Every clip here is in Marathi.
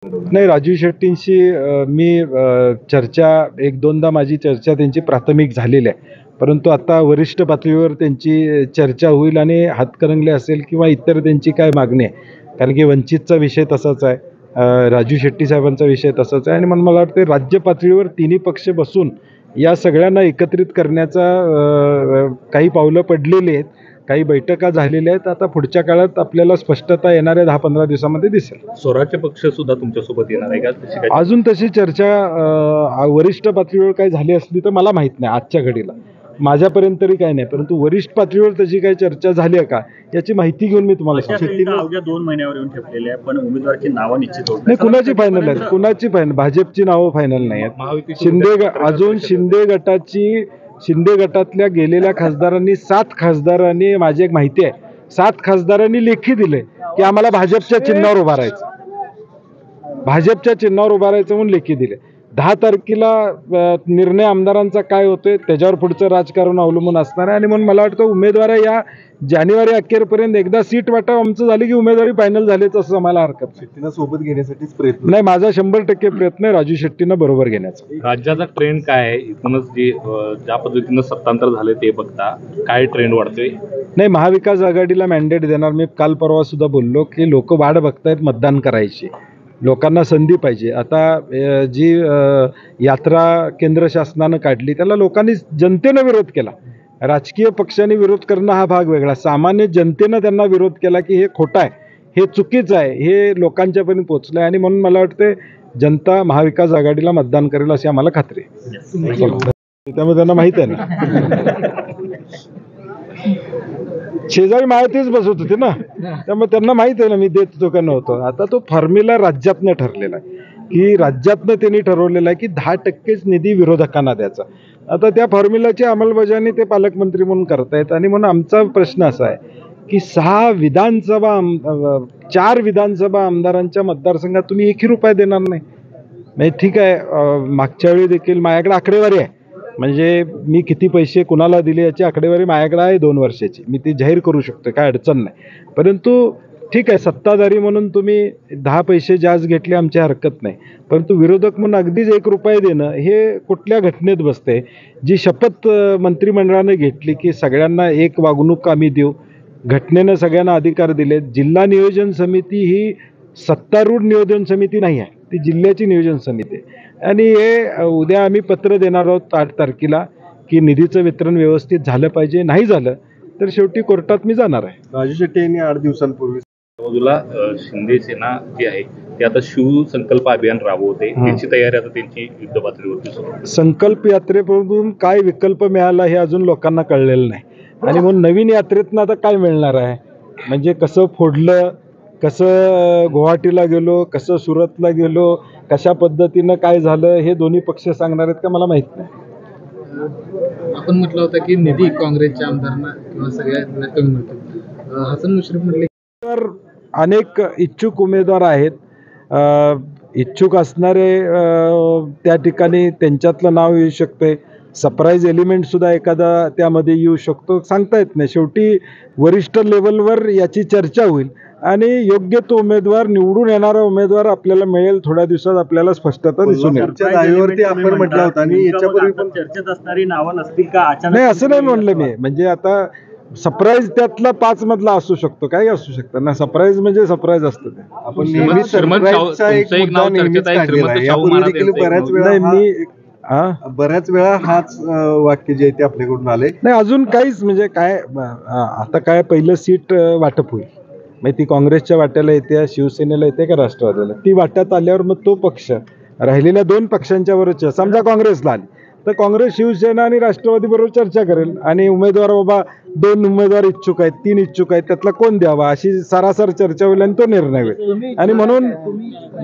नाही, राजू शेट्टींशी मी चर्चा एक दोनदा माझी चर्चा त्यांची प्राथमिक झालेली आहे. परंतु आता वरिष्ठ पातळीवर त्यांची चर्चा होईल आणि हातकणंगले असेल किंवा इतर त्यांची काय मागणी आहे. कारण की वंचितचा विषय तसाच आहे. राजू शेट्टी साहेबांचा विषय तसाच आहे आणि म्हणून मला वाटतं राज्य पातळीवर तिन्ही पक्ष बसून या सगळ्यांना एकत्रित करण्याचा काही पावलं पडलेली आहेत. काही बैठका झालेल्या आहेत. आता पुढच्या काळात आपल्याला स्पष्टता येणाऱ्या 10-15 दिवसामध्ये दिसेल. स्वराज्य पक्ष सुद्धा तुमच्यासोबत येणार आहे का? अजून तशी चर्चा वरिष्ठ पातळीवर काही झाली असली तर मला माहीत नाही आजच्या घडीला. माझ्यापर्यंत तरी काही नाही. परंतु वरिष्ठ पातळीवर तशी काही चर्चा झाली आहे का याची माहिती घेऊन मी तुम्हाला सांगतो. अवघ्या 2 महिन्यावर येऊन ठेपलेले आहे, पण उमेदवाराची नावं निश्चित होत नाही. कुणाची फायनल आहेत? कुणाची फायनल? भाजपची नावं फायनल नाही आहेत. शिंदे गटातल्या गेलेल्या खासदारांनी 7 खासदारांनी माझी एक माहिती आहे 7 खासदारांनी लेखी दिले की आम्हाला भाजपच्या चिन्हावर उभा राहायचं. भाजपच्या चिन्हावर उभा राहायचं म्हणून लेखी दिले. 10 तारखेला निर्णय आमदारांचा काय होतोय त्याच्यावर पुढचं राजकारण अवलंबून असणार आहे आणि म्हणून मला वाटतं उमेदवार या जानेवारी अखेरपर्यंत एकदा सीट वाटप आमचं झाली की उमेदवारी फायनल झालेच असं आम्हाला हरकत नाही. शेट्टींना सोबत घेण्यासाठीच प्रयत्न नाही, माझा 100% प्रयत्न आहे राजू शेट्टींना बरोबर घेण्याचा. राज्याचा ट्रेंड काय आहे? इथूनच ज्या पद्धतीनं सत्तांतर झाले ते बघता काय ट्रेंड वाढतोय? नाही, महाविकास आघाडीला मॅन्डेट देणार. मी काल परवा सुद्धा बोललो की लोक वाट बघतायत मतदान करायची. लोकांना संधी पाहिजे. आता जी यात्रा केंद्र शासनानं काढली त्याला लोकांनी जनतेनं विरोध केला. राजकीय पक्षांनी विरोध करणं हा भाग वेगळा. सामान्य जनतेनं त्यांना विरोध केला की हे खोटं आहे, हे चुकीचं आहे, हे लोकांच्यापर्यंत पोहोचलं आहे आणि म्हणून मला वाटतं जनता महाविकास आघाडीला मतदान करेल अशी आम्हाला खात्री आहे. त्यामुळे त्यांना माहीत आहे ना. शेजारी माहितीच बसत होते ना, त्यामुळे त्यांना माहित आहे ना मी देत होतो का नव्हतो. आता तो फॉर्म्युला राज्यातनं ठरलेला आहे की राज्यातनं त्यांनी ठरवलेलं आहे की 10%च निधी विरोधकांना द्यायचा. आता त्या फॉर्म्युलाची अंमलबजावणी ते पालकमंत्री म्हणून करतायत आणि म्हणून आमचा प्रश्न असा आहे की 4 विधानसभा आमदारांच्या मतदारसंघात तुम्ही 1 रुपया देणार नाही. म्हणजे ठीक आहे, मागच्या वेळी देखील माझ्याकडे आकडेवारी आहे. म्हणजे मी किती पैसे कुणाला दिले याची आकडेवारी माझ्याकडे आहे 2 वर्षाची. मी ती जाहीर करू शकतो, काय अडचण नाही. परंतु ठीक आहे, सत्ताधारी म्हणून तुम्ही 10 पैसे जास्त घेतले आमची हरकत नाही. परंतु विरोधक म्हणून अगदीच 1 रुपया देणं हे कुठल्या घटनेत बसते? जी शपथ मंत्रिमंडळाने घेतली की सगळ्यांना एक वागणूक आम्ही देऊ, घटनेनं सगळ्यांना अधिकार दिले. जिल्हा नियोजन समिती ही सत्तारूढ नियोजन समिती नाही आहे, ती जिल्ह्याची नियोजन समिती आहे. आणि हे उद्या आम्ही पत्र देणार आहोत 8 तारखेला की निधीचं वितरण व्यवस्थित झालं पाहिजे. नाही झालं तर शेवटी कोर्टात मी जाणार आहे. राजू शेट्टी यांनी 8 दिवसांपूर्वी बाजूला शिंदे सेना जी आहे ती आता शिवसंकल्प अभियान राबवते. त्याची तयारी आता त्यांची युद्ध पातळीवरती सुरू आहे. संकल्प यात्रेपासून काय विकल्प मिळाला हे अजून लोकांना कळलेलं नाही आणि म्हणून नवीन यात्रेतनं आता काय मिळणार आहे? म्हणजे कसं फोडलं, कसं गुवाहाटीला गेलो, कसं सुरतला गेलो, कशा पद्धतीनं काय झालं हे दोन्ही पक्ष सांगणार आहेत का मला माहीत नाही. आपण म्हटलं होतं की निधी काँग्रेसच्या आमदारांना किंवा सगळ्यांना कमी मिळतो. हसन मुश्रीफ म्हटले तर अनेक इच्छुक उमेदवार आहेत. इच्छुक असणारे त्या ठिकाणी त्यांच्यातलं नाव येऊ शकते. सरप्राईज एलिमेंटसुद्धा एखादा त्यामध्ये येऊ शकतो, सांगता येत नाही. शेवटी वरिष्ठ लेवलवर याची चर्चा होईल आणि योग्य तो उमेदवार, निवडून येणारा उमेदवार आपल्याला मिळेल. थोड्या दिवसात आपल्याला स्पष्टता दिसून येईल. आपण म्हटलं होतं आणि याच्यापूर्वी पण चर्चेत असणारी नावं नसतील का? अचानक नाही, असं नाही म्हणलं मी. म्हणजे आता सरप्राईज त्यातला 5 मधला असू शकतो, काही असू शकतं ना. सरप्राईज म्हणजे सरप्राईज असतं ते. आपण नेहमी सरप्राईजचा एक मुद्दा नेहमीच काढलेला आहे. यापूर्वी देखील बऱ्याच वेळा हाच वाक्य जे आहे ते आपल्याकडून आले नाही. अजून काहीच म्हणजे काय आता काय पहिलं सीट वाटप होईल. मग ती काँग्रेसच्या वाट्याला येते, शिवसेनेला येते का राष्ट्रवादीला. ती वाट्यात आल्यावर मग तो पक्ष राहिलेल्या 2 पक्षांच्या बरोबर, समजा काँग्रेसला आली तर काँग्रेस, शिवसेना आणि राष्ट्रवादी बरोबर चर्चा करेल आणि उमेदवार बाबा 2 उमेदवार इच्छुक आहेत, 3 इच्छुक आहेत, त्यातला कोण द्यावा अशी सरासर चर्चा होईल आणि तो निर्णय होईल. आणि म्हणून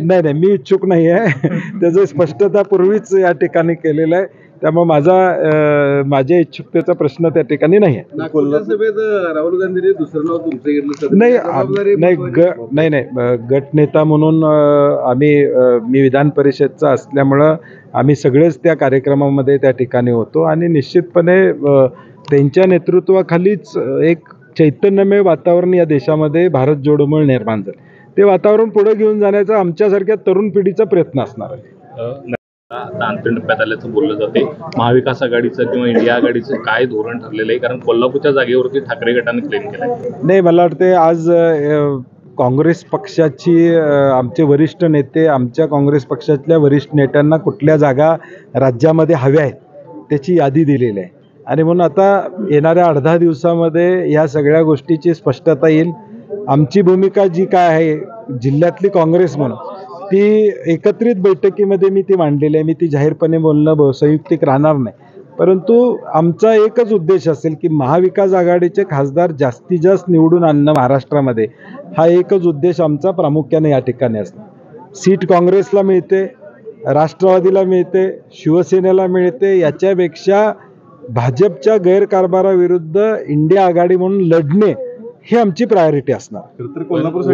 नाही, मी इच्छुक नाही आहे. त्याचं स्पष्टता पूर्वीच या ठिकाणी केलेलं आहे. त्यामुळे माझ्या इच्छुकतेचा प्रश्न त्या ठिकाणी नाही आहे. राहुल गांधी दुसरं नाव तुमचं घेतलं नाही, गट नेता म्हणून मी विधान परिषदचा असल्यामुळं आम्ही सगळेच त्या कार्यक्रमामध्ये त्या ठिकाणी होतो आणि निश्चितपणे त्यांच्या नेतृत्वाखालीच एक चैतन्यमय वातावरण या देशामध्ये भारत जोडोमुळे निर्माण झालं. ते वातावरण पुढे घेऊन जाण्याचा आमच्यासारख्या तरुण पिढीचा प्रयत्न असणार आहे. आता अंतिम टप्प्यात आल्याचं बोललं जाते. महाविकास आघाडीचं किंवा इंडिया आघाडीचं काय धोरण ठरलेलं आहे? कारण कोल्हापूरच्या जागेवरती ठाकरे गटाने क्लेम केलंय. नाही, मला वाटते आज काँग्रेस पक्षाची आमचे वरिष्ठ नेते आमच्या काँग्रेस पक्षातल्या वरिष्ठ नेत्यांना कुठल्या जागा राज्यामध्ये हव्या आहेत त्याची यादी दिलेली आहे आणि म्हणून आता येणाऱ्या 8-10 दिवसामध्ये ह्या सगळ्या गोष्टीची स्पष्टता येईल. आमची भूमिका जी काय आहे जिल्ह्यातली काँग्रेस म्हणून ती एकत्रित बैठकीमध्ये मी ती मांडलेली आहे. मी ती जाहीरपणे बोलणं संयुक्तिक राहणार नाही, परंतु आमचा एकच उद्देश असेल की महाविकास आघाडीचे खासदार जास्तीत जास्त निवडून आणणं महाराष्ट्रामध्ये, हा एकच उद्देश आमचा प्रामुख्याने या ठिकाणी असतो. सीट काँग्रेसला मिळते, राष्ट्रवादीला मिळते, शिवसेनेला मिळते, याच्यापेक्षा भाजपच्या गैरकारभाराविरुद्ध इंडिया आघाडी म्हणून लढणे ही आमची प्रायोरिटी असणार.